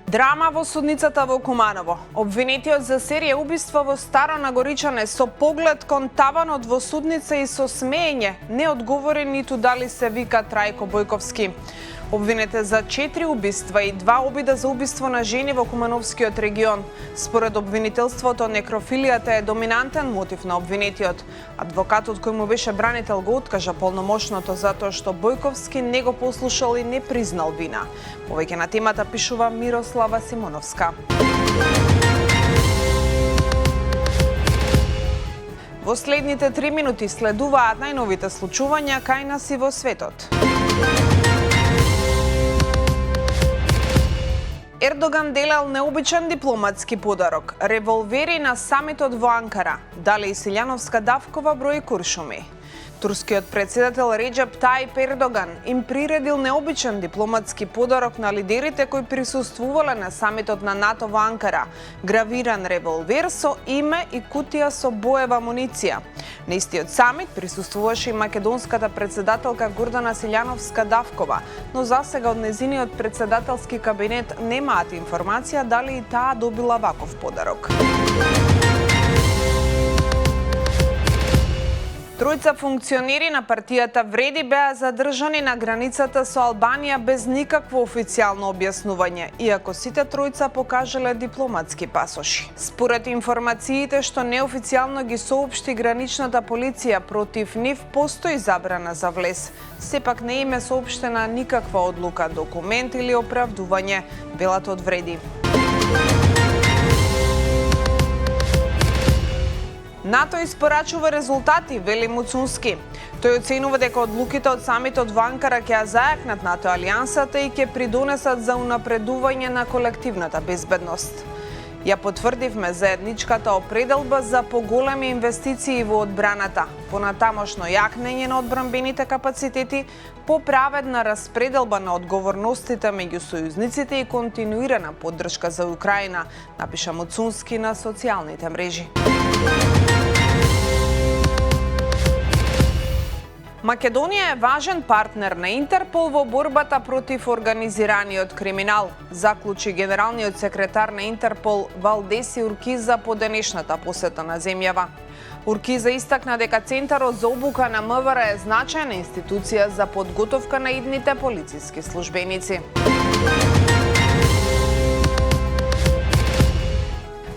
Драма во судницата во Куманово. Обвинетиот за серија убиства во Старо Нагоричане со поглед кон таванот во судница и со смеење не одговори ниту дали се вика Трајко Бојковски. Обвинет е за 4 убиства и 2 обида за убиство на жени во Кумановскиот регион. Според обвинителството, некрофилијата е доминантен мотив на обвинетиот. Адвокатот кој му беше бранител го откажа полномошното затоа што Бојковски не го послушал и не признал вина. Повеќе на темата пишува Мирослава Симоновска. Во следните 3 минути следуваат најновите случувања кај нас и во светот. Ердоган делел необичен дипломатски подарок – револвери на самитот во Анкара. Дали Силјановска давкова број куршуми. Турскиот председател Реджеп Тајип Ердоган им приредил необичен дипломатски подарок на лидерите кои присуствувале на самитот на НАТО во Анкара. Гравиран револвер со име и кутија со боева амуниција. На истиот самит присуствуваше и македонската председателка Гордана Силјановска Давкова, но засега од незиниот председателски кабинет немаат информација дали и таа добила ваков подарок. Тројца функционери на партијата Вреди беа задржани на границата со Албанија без никакво официјално објаснување, иако сите тројца покажале дипломатски пасоши. Според информациите што неофицијално ги соопшти граничната полиција, против нив постои забрана за влез. Сепак не им е соопштена никаква одлука, документ или оправдување, велат од Вреди. НАТО испорачува резултати, вели Муцунски. Тој оценува дека одлуките од самитот во Анкара ќе ја зајакнат НАТО алијансата и ќе придонесат за унапредување на колективната безбедност. Ја потврдивме заедничката определба за поголеми инвестиции во одбраната, понатамошно јакнење на одбранбените капацитети, поправедна распределба на одговорностите меѓу сојузниците и континуирана поддршка за Украина, напиша Муцунски на социјалните мрежи. Македонија е важен партнер на Интерпол во борбата против организираниот криминал, заклучи генералниот секретар на Интерпол Валдеси Уркиза по денешната посета на земјава. Уркиза истакна дека Центарот за обука на МВР е значајна институција за подготовка на идните полициски службеници.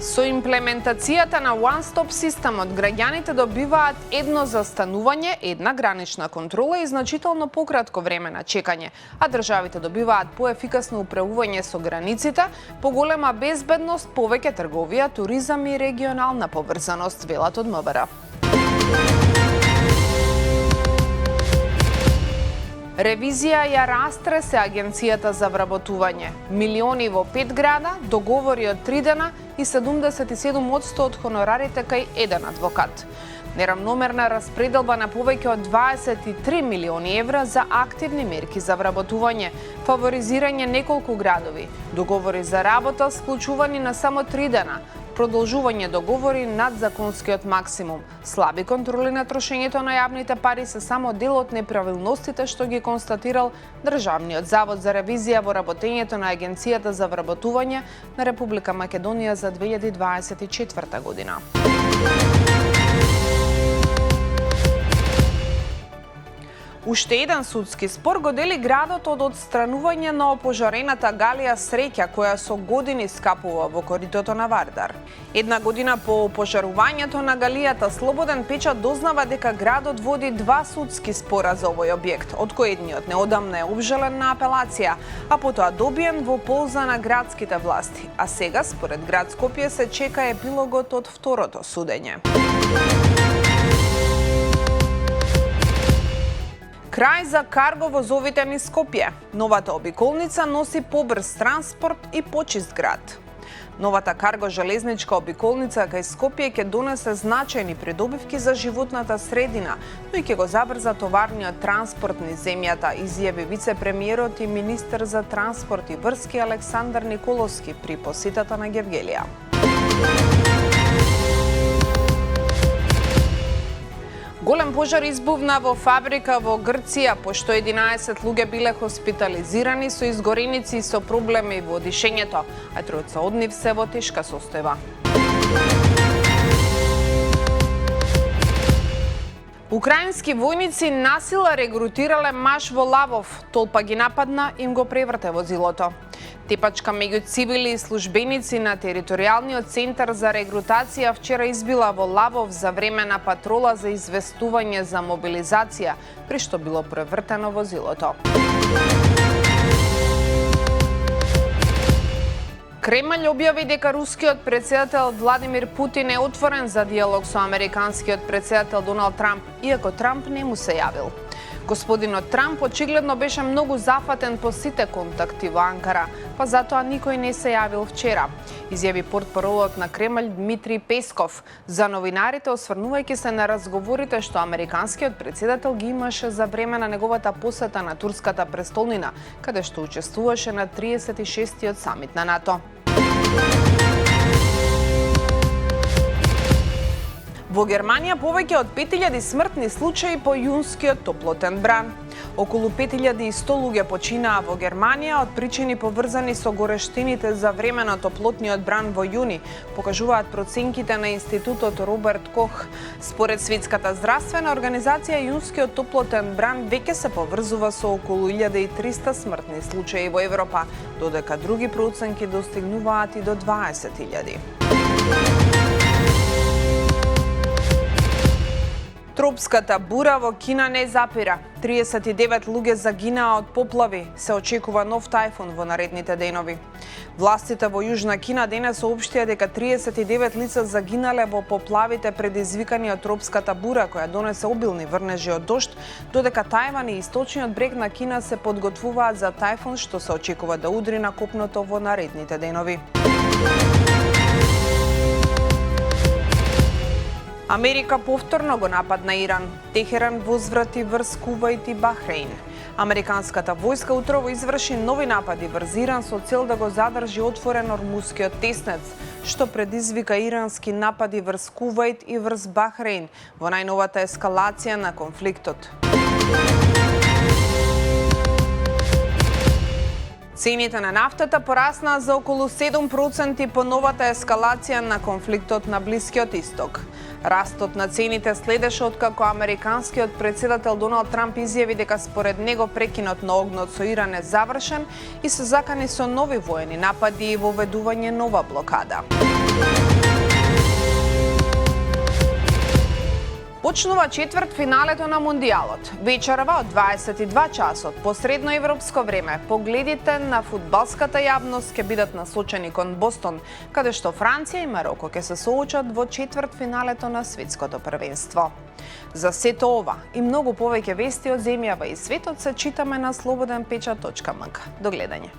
Со имплементацијата на One Stop системот, граѓаните добиваат едно застанување, една гранична контрола и значително пократко време на чекање, а државите добиваат поефикасно управување со границите, поголема безбедност, повеќе трговија, туризам и регионална поврзаност, велат од МВР. Ревизија ја растресе Агенцијата за вработување. Милиони во 5 града, договори од 3 дена и 77% од хонорарите кај еден адвокат. Неравномерна распределба на повеќе од 23 милиони евра за активни мерки за вработување, фаворизирање неколку градови, договори за работа склучувани на само 3 дена, продолжување договори над законскиот максимум. Слаби контроли на трошењето на јавните пари се само дел од неправилностите што ги констатирал Државниот завод за ревизија во работењето на Агенцијата за вработување на Република Македонија за 2024 година. Уште еден судски спор го дели градот од отстранување на опожарената галија Среќа, која со години скапува во коритото на Вардар. Една година по опожарувањето на галијата, Слободен печат дознава дека градот води 2 судски спора за овој објект, од кој едниот неодамна е обжален на апелација, а потоа добиен во полза на градските власти. А сега, според град Скопје, се чека епилогот од второто судење. Крај за карго возовите низ Скопје. Новата обиколница носи побрз транспорт и почист град. Новата карго железничка обиколница кај Скопје ќе донесе значајни придобивки за животната средина, но и ќе го забрза товарниот транспорт низ земјата, изјави вице-премиерот и министер за транспорт и врски Александар Николовски при посетата на Гевгелија. Голем пожар избувна во фабрика во Грција, пошто 11 луѓе биле хоспитализирани со изгореници и со проблеми во дишењето, а тројца од нив се во тешка состојба. Украински војници насила регрутирале маж во Лавов, толпа ги нападна и им го преврте возилото. Тепачка меѓу цивили и службеници на територијалниот центар за регрутација вчера избила во Лавов за време на патрола за известување за мобилизација, при што било превртено возилото. Кремљ објави дека рускиот претседател Владимир Путин е отворен за диалог со американскиот претседател Доналд Трамп, иако Трамп не му се јавил. Господинот Трамп очигледно беше многу зафатен по сите контакти во Анкара, па затоа никој не се јавил вчера, изјави портпаролот на Кремљ Дмитрий Песков за новинарите, осврнувајќи се на разговорите што американскиот претседател ги имаше за време на неговата посета на турската престолнина, каде што учествуваше на 36-тиот самит на НАТО. Во Германија повеќе од 5000 смртни случаи по јунскиот топлотен бран. Околу 5100 луѓе починаа во Германија од причини поврзани со горештините за време на топлотниот бран во јуни, покажуваат проценките на Институтот Роберт Кох. Според Светската здравствена организација, јунскиот топлотен бран веќе се поврзува со околу 1300 смртни случаи во Европа, додека други проценки достигнуваат и до 20.000. Тропската бура во Кина не запира. 39 луѓе загинаа од поплави. Се очекува нов тајфун во наредните денови. Властите во Јужна Кина денес соопштија дека 39 лица загинале во поплавите предизвикани од тропската бура, која донесе обилни врнежи од дожд, додека Тајван и источниот брег на Кина се подготвуваат за тајфун што се очекува да удри на копното во наредните денови. Америка повторно го нападна Иран. Техеран возврати врз Кувајт и Бахрейн. Американската војска утрово изврши нови напади врз Иран со цел да го задржи отворен Ормускиот теснец, што предизвика ирански напади врз Кувајт и врз Бахрейн во најновата ескалација на конфликтот. Цените на нафтата пораснаа за околу 7% по новата ескалација на конфликтот на Блискиот Исток. Растот на цените следеше откако американскиот претседател Доналд Трамп изјави дека според него прекинот на огнот со Иран е завршен и се закани со нови воени напади и воведување нова блокада. Почнува четвртфиналето на Мондијалот. Вечерва од 22 часот по средноевропско време погледите на фудбалската јавност ќе бидат насочени кон Бостон, каде што Франција и Мароко ќе се соочат во четвртфиналето на светското првенство. За сето ова и многу повеќе вести од земјава и светот се читаме на slobodnpečat.mk. До гледање.